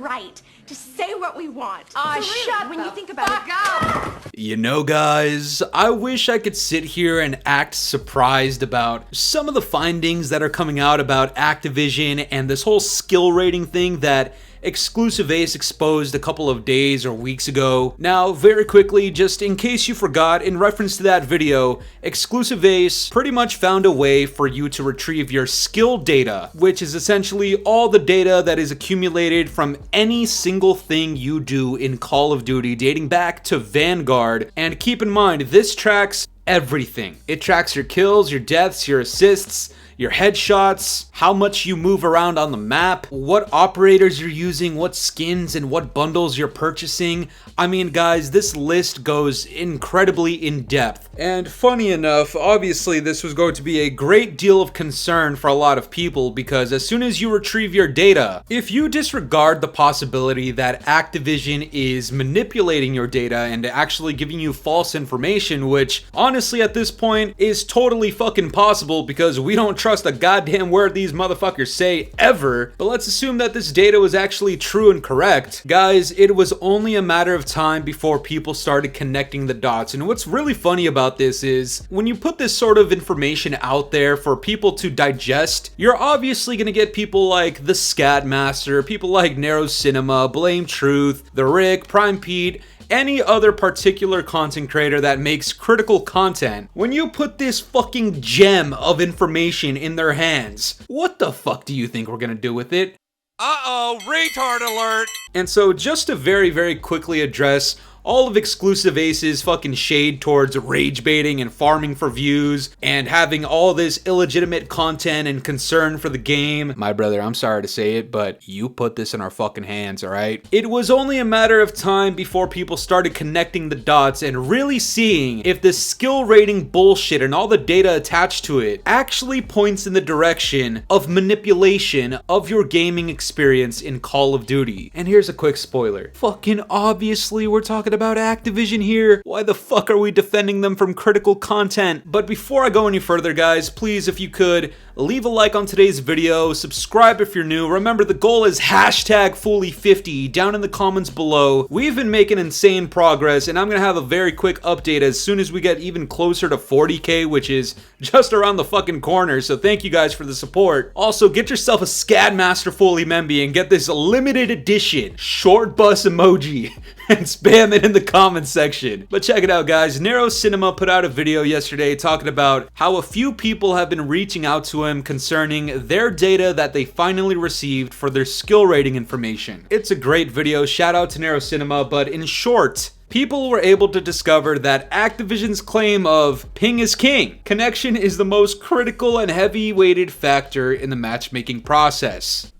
right to say what we want. Shut when the you think about fuck it. up! You know, guys, I wish I could sit here and act surprised about some of the findings that are coming out about Activision and this whole skill rating thing that Exclusive Ace exposed a couple of days or weeks ago. Now, very quickly, just in case you forgot, in reference to that video, Exclusive Ace pretty much found a way for you to retrieve your skill data, which is essentially all the data that is accumulated from any single thing you do in Call of Duty dating back to Vanguard. And keep in mind, this tracks everything. It tracks your kills, your deaths, your assists, your headshots, how much you move around on the map, what operators you're using, what skins and what bundles you're purchasing. I mean, guys, this list goes incredibly in depth. And funny enough, obviously this was going to be a great deal of concern for a lot of people because as soon as you retrieve your data, if you disregard the possibility that Activision is manipulating your data and actually giving you false information, which honestly at this point is totally fucking possible because we don't trust a goddamn word these motherfuckers say ever, but let's assume that this data was actually true and correct. Guys, it was only a matter of time before people started connecting the dots, and what's really funny about this is when you put this sort of information out there for people to digest, you're obviously gonna get people like the Scatmaster, people like Narrow Cinema, Blame Truth, The Rick, Prime Pete, any other particular content creator that makes critical content. When you put this fucking gem of information in their hands, what the fuck do you think we're gonna do with it? Uh-oh, retard alert! And so just to very quickly address all of Exclusive Ace's fucking shade towards rage baiting and farming for views and having all this illegitimate content and concern for the game. My brother, I'm sorry to say it, but you put this in our fucking hands, alright? It was only a matter of time before people started connecting the dots and really seeing if this skill rating bullshit and all the data attached to it actually points in the direction of manipulation of your gaming experience in Call of Duty. And here's a quick spoiler. Fucking obviously we're talking about Activision here. Why the fuck are we defending them from critical content? But before I go any further, guys, please, if you could, leave a like on today's video, subscribe if you're new. Remember, the goal is hashtag Fooly50 down in the comments below. We've been making insane progress, and I'm gonna have a very quick update as soon as we get even closer to 40k, which is just around the fucking corner, so thank you guys for the support. Also, get yourself a Scatmaster Fooly Memby and get this limited edition short bus emoji and spam it in the comments section. But check it out, guys. Narrow Cinema put out a video yesterday talking about how a few people have been reaching out to him concerning their data that they finally received for their skill rating information. It's a great video, shout out to Narrow Cinema, but in short, people were able to discover that Activision's claim of ping is king, connection is the most critical and heavy-weighted factor in the matchmaking process.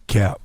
Cap.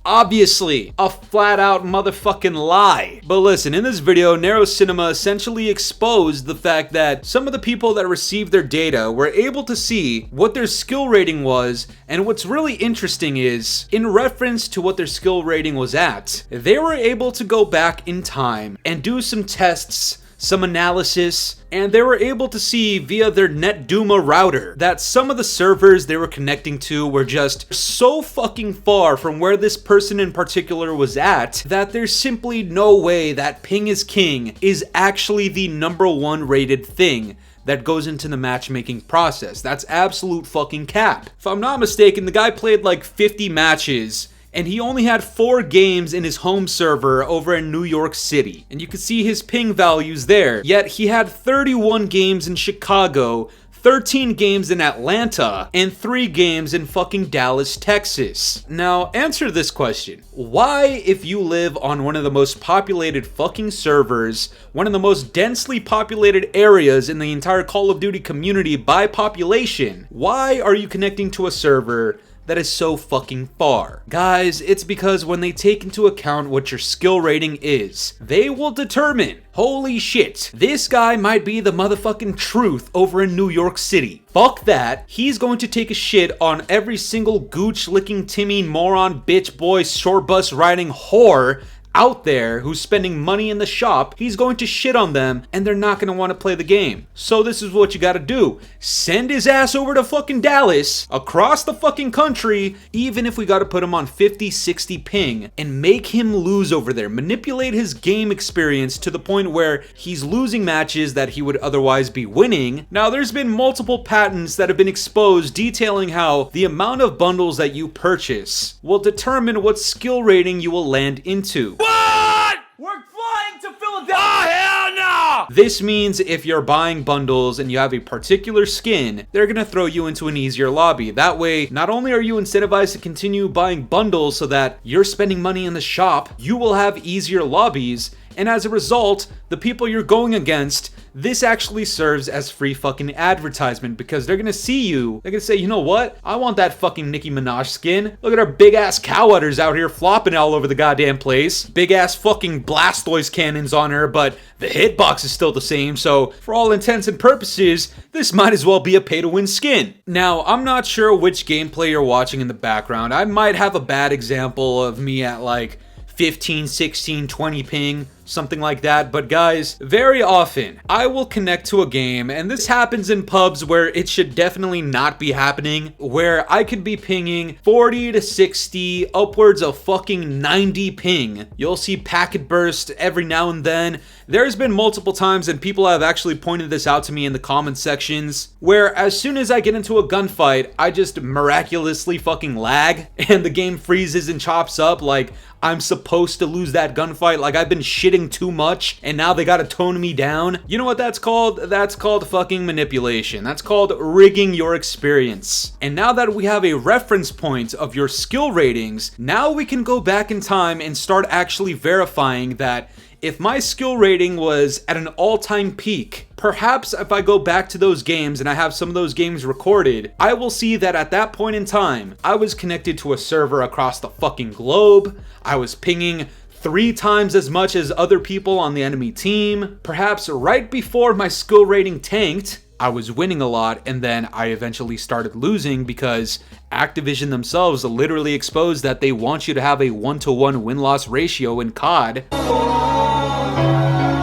Obviously, a flat-out motherfucking lie. But listen, in this video, Narrow Cinema essentially exposed the fact that some of the people that received their data were able to see what their skill rating was, and what's really interesting is, in reference to what their skill rating was at, they were able to go back in time and do some tests, some analysis, and they were able to see via their NetDuma router that some of the servers they were connecting to were just so fucking far from where this person in particular was at that there's simply no way that ping is king is actually the #1 rated thing that goes into the matchmaking process. That's absolute fucking cap. If I'm not mistaken, the guy played like 50 matches and he only had 4 games in his home server over in New York City. And you can see his ping values there. Yet he had 31 games in Chicago, 13 games in Atlanta, and 3 games in fucking Dallas, Texas. Now, answer this question. Why, if you live on one of the most populated fucking servers, one of the most densely populated areas in the entire Call of Duty community by population, why are you connecting to a server that is so fucking far? Guys, it's because when they take into account what your skill rating is, they will determine, holy shit, this guy might be the motherfucking truth over in New York City. Fuck that, he's going to take a shit on every single gooch licking Timmy moron bitch boy short bus riding whore out there who's spending money in the shop, he's going to shit on them and they're not going to want to play the game. So this is what you got to do. Send his ass over to fucking Dallas, across the fucking country, even if we got to put him on 50, 60 ping, and make him lose over there. Manipulate his game experience to the point where he's losing matches that he would otherwise be winning. Now, there's been multiple patents that have been exposed detailing how the amount of bundles that you purchase will determine what skill rating you will land into. What? We're flying to Philadelphia! Oh, hell no! This means if you're buying bundles and you have a particular skin, they're gonna throw you into an easier lobby. That way, not only are you incentivized to continue buying bundles so that you're spending money in the shop, you will have easier lobbies, and as a result, the people you're going against, this actually serves as free fucking advertisement because they're gonna see you. They're gonna say, you know what? I want that fucking Nicki Minaj skin. Look at our big ass cow udders out here flopping all over the goddamn place. Big ass fucking Blastoise cannons on her, but the hitbox is still the same. So for all intents and purposes, this might as well be a pay to win skin. Now, I'm not sure which gameplay you're watching in the background. I might have a bad example of me at like 15, 16, 20 ping, something like that. But guys, very often I will connect to a game, and this happens in pubs where it should definitely not be happening, where I could be pinging 40 to 60, upwards of fucking 90 ping. You'll see packet burst every now and then. There's been multiple times, and people have actually pointed this out to me in the comment sections, where as soon as I get into a gunfight, I just miraculously fucking lag, and the game freezes and chops up like I'm supposed to lose that gunfight, like I've been shitting too much, and now they gotta tone me down. You know what that's called? That's called fucking manipulation. That's called rigging your experience. And now that we have a reference point of your skill ratings, now we can go back in time and start actually verifying that if my skill rating was at an all-time peak, perhaps if I go back to those games and I have some of those games recorded, I will see that at that point in time, I was connected to a server across the fucking globe. I was pinging 3 times as much as other people on the enemy team. Perhaps right before my skill rating tanked, I was winning a lot, and then I eventually started losing because Activision themselves literally exposed that they want you to have a 1-to-1 win-loss ratio in COD.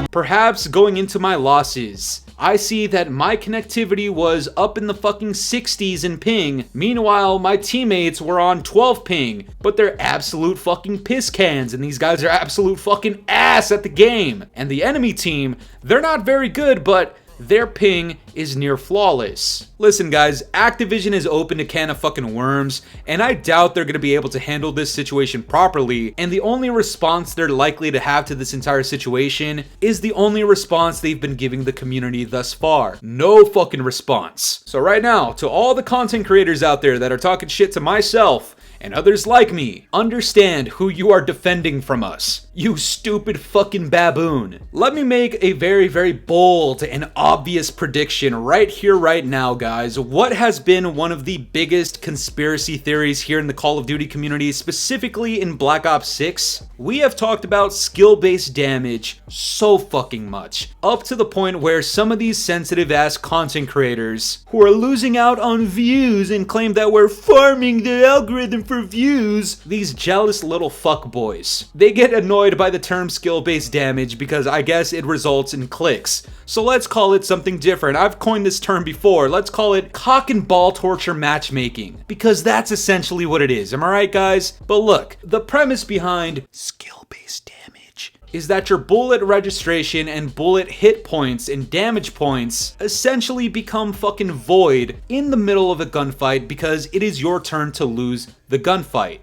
Perhaps going into my losses, I see that my connectivity was up in the fucking 60s in ping. Meanwhile, my teammates were on 12 ping, but they're absolute fucking piss cans, and these guys are absolute fucking ass at the game. And the enemy team, they're not very good, but their ping is near flawless. Listen guys, Activision is open to can of fucking worms, and I doubt they're gonna be able to handle this situation properly, and the only response they're likely to have to this entire situation is the only response they've been giving the community thus far. No fucking response. So right now, to all the content creators out there that are talking shit to myself and others like me, understand who you are defending from us. You stupid fucking baboon. Let me make a very, very bold and obvious prediction right here, right now, guys. What has been one of the biggest conspiracy theories here in the Call of Duty community, specifically in Black Ops 6? We have talked about skill-based damage so fucking much, up to the point where some of these sensitive-ass content creators who are losing out on views and claim that we're farming the algorithm for views, these jealous little fuckboys, they get annoyed by the term skill-based damage because I guess it results in clicks. So let's call it something different. I've coined this term before. Let's call it cock and ball torture matchmaking, because that's essentially what it is. Am I right, guys? But look, the premise behind skill-based damage is that your bullet registration and bullet hit points and damage points essentially become fucking void in the middle of a gunfight because it is your turn to lose the gunfight.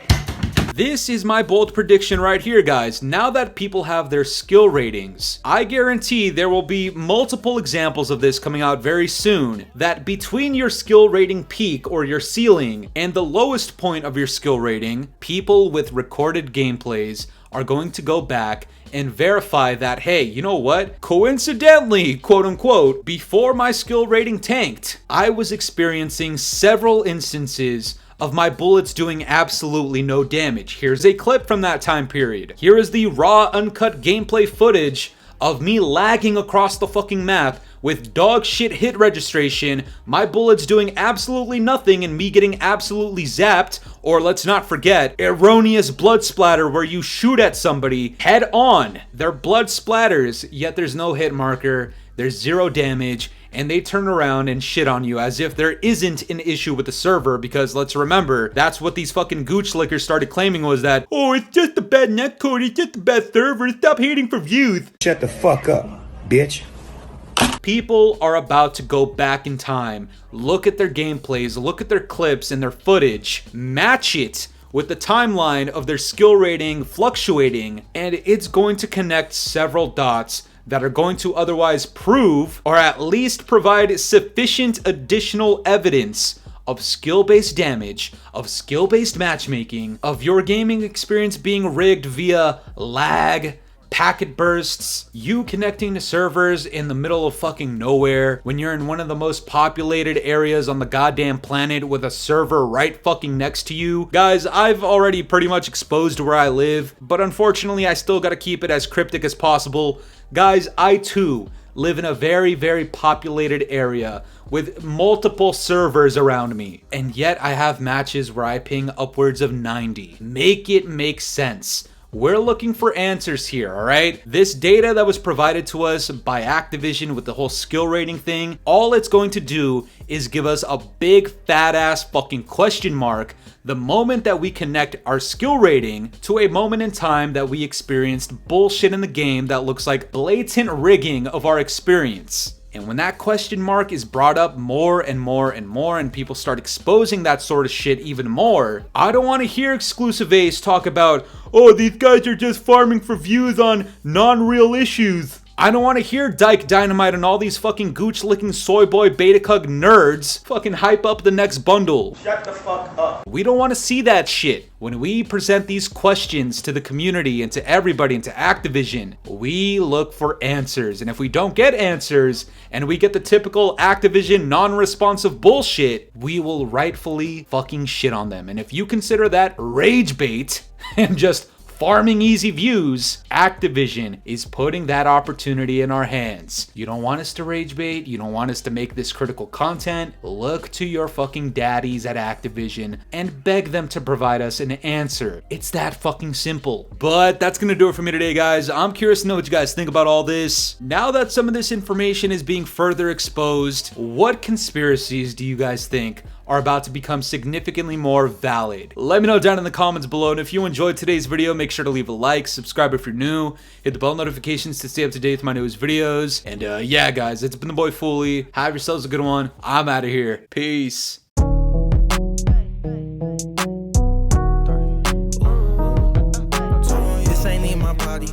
This is my bold prediction right here, guys. Now that people have their skill ratings, I guarantee there will be multiple examples of this coming out very soon, that between your skill rating peak or your ceiling and the lowest point of your skill rating, people with recorded gameplays are going to go back and verify that, hey, you know what? Coincidentally, quote unquote, before my skill rating tanked, I was experiencing several instances of my bullets doing absolutely no damage. Here's a clip from that time period. Here is the raw, uncut gameplay footage of me lagging across the fucking map with dog shit hit registration, my bullets doing absolutely nothing and me getting absolutely zapped, or let's not forget, erroneous blood splatter where you shoot at somebody head on, their blood splatters, yet there's no hit marker, there's 0 damage, and they turn around and shit on you as if there isn't an issue with the server, because let's remember, that's what these fucking gooch lickers started claiming was that, oh, it's just a bad netcode, it's just a bad server, stop hating for views. Shut the fuck up, bitch. People are about to go back in time, look at their gameplays, look at their clips and their footage, match it with the timeline of their skill rating fluctuating, and it's going to connect several dots that are going to otherwise prove, or at least provide sufficient additional evidence of skill-based damage, of skill-based matchmaking, of your gaming experience being rigged via lag, packet bursts, you connecting to servers in the middle of fucking nowhere when you're in one of the most populated areas on the goddamn planet with a server right fucking next to you. Guys, I've already pretty much exposed where I live, but unfortunately I still gotta keep it as cryptic as possible. Guys, I too live in a very, very populated area with multiple servers around me, and yet I have matches where I ping upwards of 90. Make it make sense. We're looking for answers here, alright? This data that was provided to us by Activision with the whole skill rating thing, all it's going to do is give us a big fat ass fucking question mark the moment that we connect our skill rating to a moment in time that we experienced bullshit in the game that looks like blatant rigging of our experience. And when that question mark is brought up more and more and more and people start exposing that sort of shit even more, I don't want to hear Exclusive Ace talk about, oh, these guys are just farming for views on non-real issues. I don't want to hear Dyke Dynamite and all these fucking gooch-licking soy boy beta cug nerds fucking hype up the next bundle. Shut the fuck up. We don't want to see that shit. When we present these questions to the community and to everybody and to Activision, we look for answers. And if we don't get answers and we get the typical Activision non-responsive bullshit, we will rightfully fucking shit on them. And if you consider that rage bait and just farming easy views, Activision is putting that opportunity in our hands. You don't want us to rage bait, you don't want us to make this critical content, look to your fucking daddies at Activision and beg them to provide us an answer. It's that fucking simple. But that's gonna do it for me today, guys. I'm curious to know what you guys think about all this. Now that some of this information is being further exposed, what conspiracies do you guys think are about to become significantly more valid? Let me know down in the comments below, and if you enjoyed today's video, make sure to leave a like, subscribe if you're new, hit the bell notifications to stay up to date with my newest videos, and yeah guys, it's been the boy Fooly. Have yourselves a good one. I'm out of here. Peace. This ain't in my body.